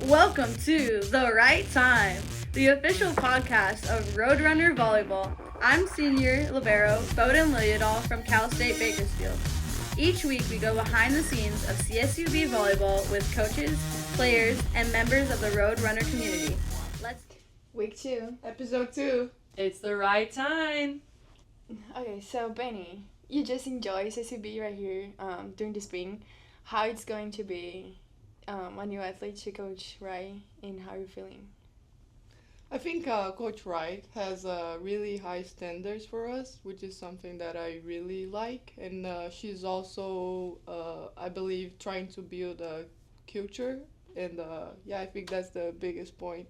Welcome to The Right Time, the official podcast of Roadrunner Volleyball. I'm senior libero Bowden Lillidahl from Cal State Bakersfield. Each week we go behind the scenes of CSUB Volleyball with coaches, players, and members of the Roadrunner community. Week 2. Episode 2. It's the right time. Okay, so Benny, you just enjoy CSUB right here during the spring. How it's going to be a new athlete to Coach Wright, and how you're feeling? I think Coach Wright has really high standards for us, which is something that I really like. And she's also, I believe, trying to build a culture. And I think that's the biggest point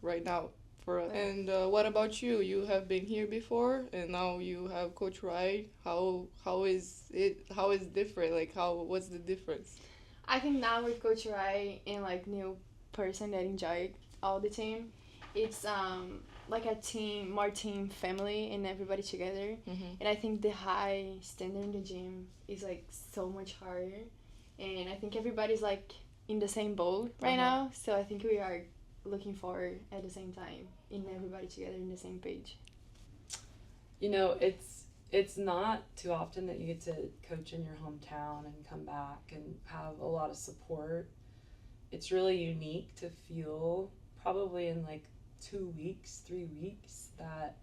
right now for us. And what about you? You have been here before, and now you have Coach Wright. How is it? How is it different? What's the difference? I think now with Coach Wright and new person that enjoy all the team, it's like a team, more team family and everybody together. Mm-hmm. And I think the high standard in the gym is so much harder, and I think everybody's in the same boat right now. So I think we are looking forward at the same time in everybody together in the same page. You know, it's not too often that you get to coach in your hometown and come back and have a lot of support. It's really unique to feel probably in 2 weeks, 3 weeks that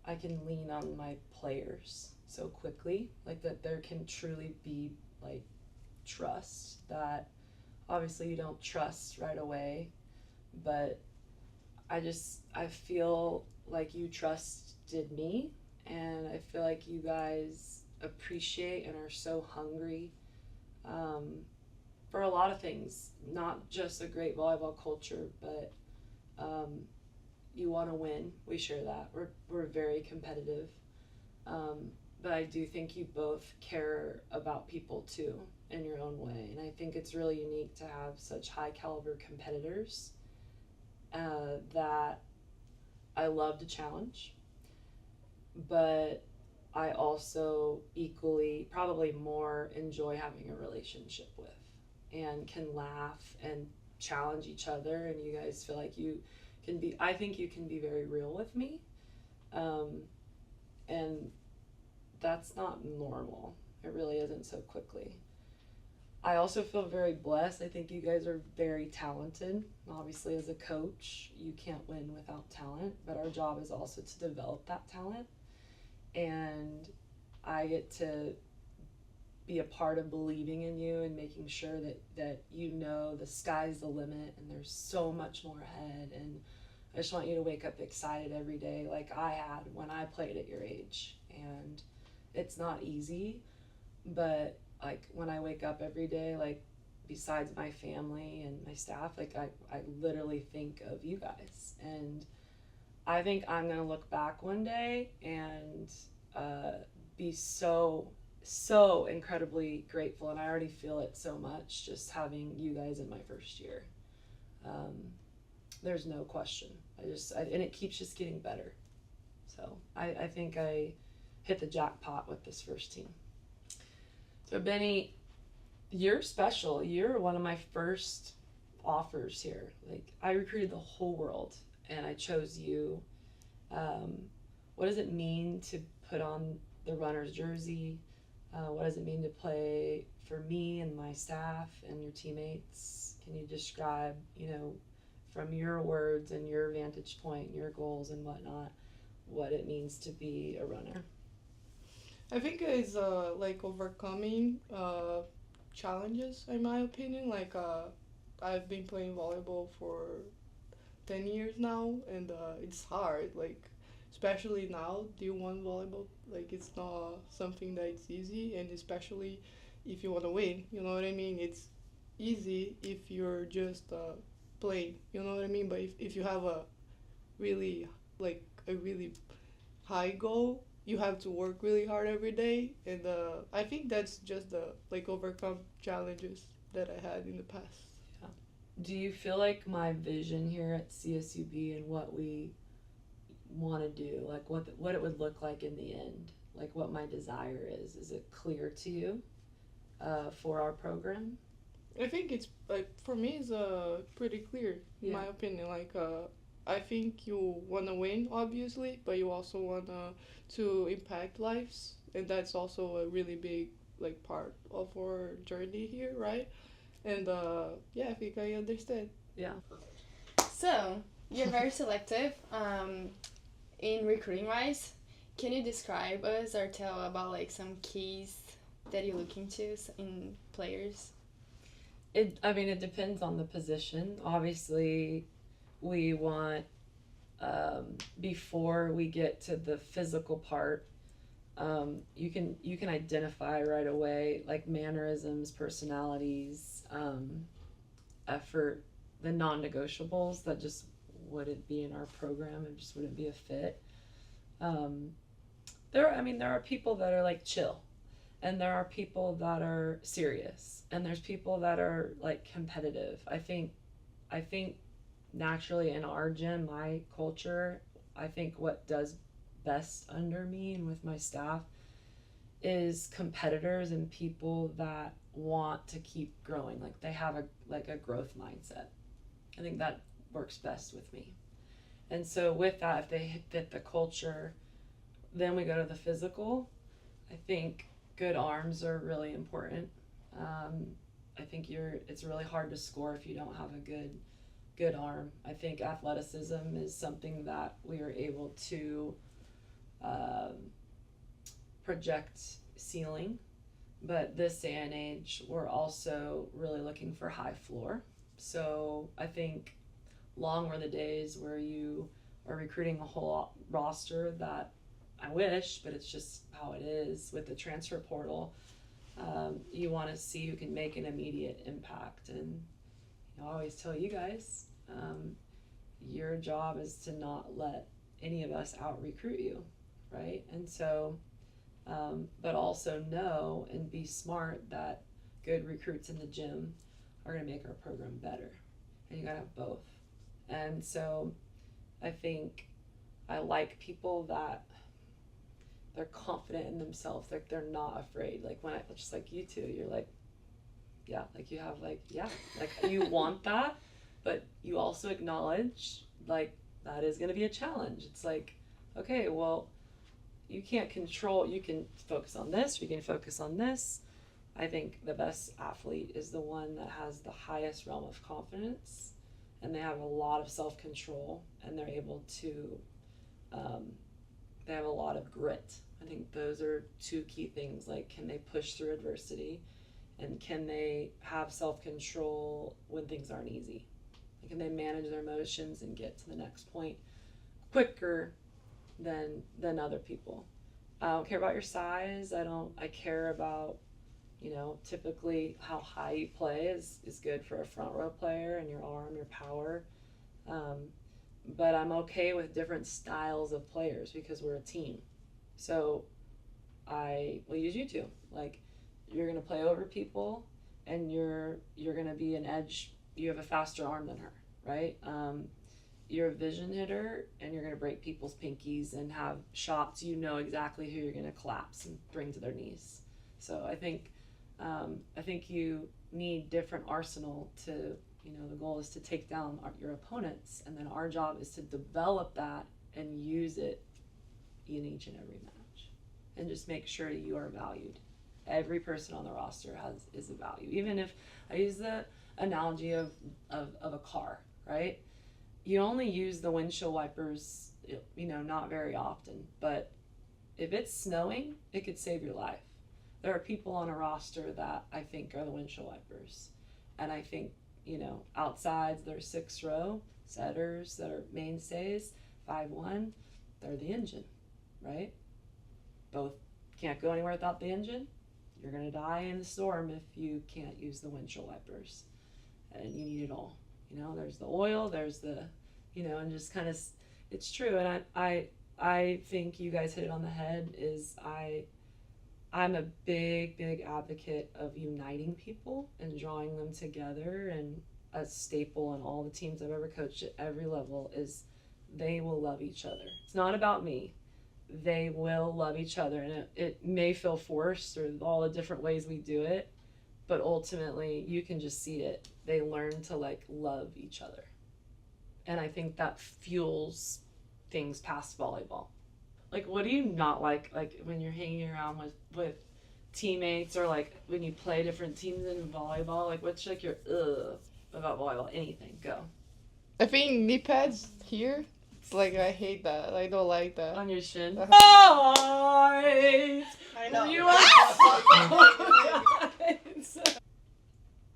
I can lean on my players so quickly, that there can truly be trust that obviously you don't trust right away, but I feel like you trusted me, and I feel like you guys appreciate and are so hungry for a lot of things, not just a great volleyball culture, but you want to win. We share that. We're very competitive, but I do think you both care about people too in your own way, and I think it's really unique to have such high caliber competitors that I love to challenge, but I also equally, probably more, enjoy having a relationship with, and can laugh and challenge each other, and you guys feel like you can be, I think you can be very real with me, and that's not normal. It really isn't so quickly. I also feel very blessed. I think you guys are very talented. Obviously, as a coach, you can't win without talent, but our job is also to develop that talent. And I get to be a part of believing in you and making sure that you know the sky's the limit and there's so much more ahead. And I just want you to wake up excited every day like I had when I played at your age. And it's not easy, but when I wake up every day, besides my family and my staff, I literally think of you guys. And I think I'm going to look back one day and be so incredibly grateful. And I already feel it so much just having you guys in my first year. There's no question. And it keeps just getting better. So I think I hit the jackpot with this first team. So Benny, you're special. You're one of my first offers here. I recruited the whole world and I chose you. What does it mean to put on the runner's jersey? What does it mean to play for me and my staff and your teammates? Can you describe, from your words and your vantage point and your goals and whatnot, what it means to be a runner? I think it's overcoming challenges, in my opinion. I've been playing volleyball for 10 years now, and it's hard. Especially now, D1 volleyball. It's not something that's easy, and especially if you want to win. You know what I mean? It's easy if you're just playing. You know what I mean? But if you have a really high goal, you have to work really hard every day, and I think that's just the overcome challenges that I had in the past. Yeah. Do you feel like my vision here at CSUB and what we want to do, what it would look like in the end, what my desire is it clear to you for our program? I think it's for me it's pretty clear in my opinion. Like I think you wanna win obviously, but you also wanna to impact lives, and that's also a really big like part of our journey here, right? And yeah, I think I understand. Yeah. So, you're very selective in recruiting wise. Can you describe us or tell about like some keys that you look into in players? I mean, it depends on the position. Obviously, we want, before we get to the physical part, you can identify right away like mannerisms, personalities, effort, the non-negotiables that just wouldn't be in our program and just wouldn't be a fit. There are people that are like chill, and there are people that are serious, and there's people that are like competitive. I think naturally in our gym, my culture, I think what does best under me and with my staff is competitors and people that want to keep growing. Like they have a growth mindset. I think that works best with me. And so with that, if they fit the culture, then we go to the physical. I think good arms are really important. I think it's really hard to score if you don't have a good arm. I think athleticism is something that we are able to project ceiling, but this day and age we're also really looking for high floor. So I think long were the days where you are recruiting a whole roster that I wish, but it's just how it is with the transfer portal. You want to see who can make an immediate impact, and I always tell you guys, your job is to not let any of us out recruit you, right? And so, but also know and be smart that good recruits in the gym are going to make our program better, and you got to have both. And so I think I like people that they're confident in themselves, like they're not afraid. Like when just like you two, you're like, yeah, like you have like, yeah, like you want that, but you also acknowledge like that is going to be a challenge. It's like, okay, well, you can't control, you can focus on this, you can focus on this. I think the best athlete is the one that has the highest realm of confidence, and they have a lot of self-control, and they're able to, they have a lot of grit. I think those are two key things. Like, can they push through adversity, and can they have self-control when things aren't easy? Can they manage their emotions and get to the next point quicker than other people? I don't care about your size. I care about, typically how high you play is good for a front row player, and your arm, your power. But I'm okay with different styles of players because we're a team. So I will use you two. Like, you're gonna play over people, and you're gonna be an edge. You have a faster arm than her, right? You're a vision hitter, and you're gonna break people's pinkies and have shots. You know exactly who you're gonna collapse and bring to their knees. So I think you need different arsenal to. The goal is to take down your opponents, and then our job is to develop that and use it in each and every match, and just make sure you are valued. Every person on the roster is a value. Even if I use the analogy of a car, right? You only use the windshield wipers, not very often, but if it's snowing, it could save your life. There are people on a roster that I think are the windshield wipers, and I think outsides, they're 6th row setters that are mainstays, 5'1", they're the engine, right? Both can't go anywhere without the engine. You're gonna die in the storm if you can't use the windshield wipers, and you need it all. There's the oil, there's the, and just kind of, it's true. And I think you guys hit it on the head. I'm a big advocate of uniting people and drawing them together, and a staple in all the teams I've ever coached at every level is they will love each other. It's not about me. They will love each other, and it may feel forced or all the different ways we do it, but ultimately you can just see it. They learn to like love each other. And I think that fuels things past volleyball. Like, what do you not like when you're hanging around with teammates, or like when you play different teams in volleyball? Like, what's like your about volleyball? Anything, go. I think knee pads here. It's like I hate that. I don't like that. On your shin. I know. You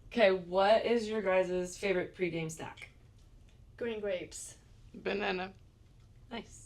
Okay, what is your guys' favorite pregame snack? Green grapes. Banana. Nice.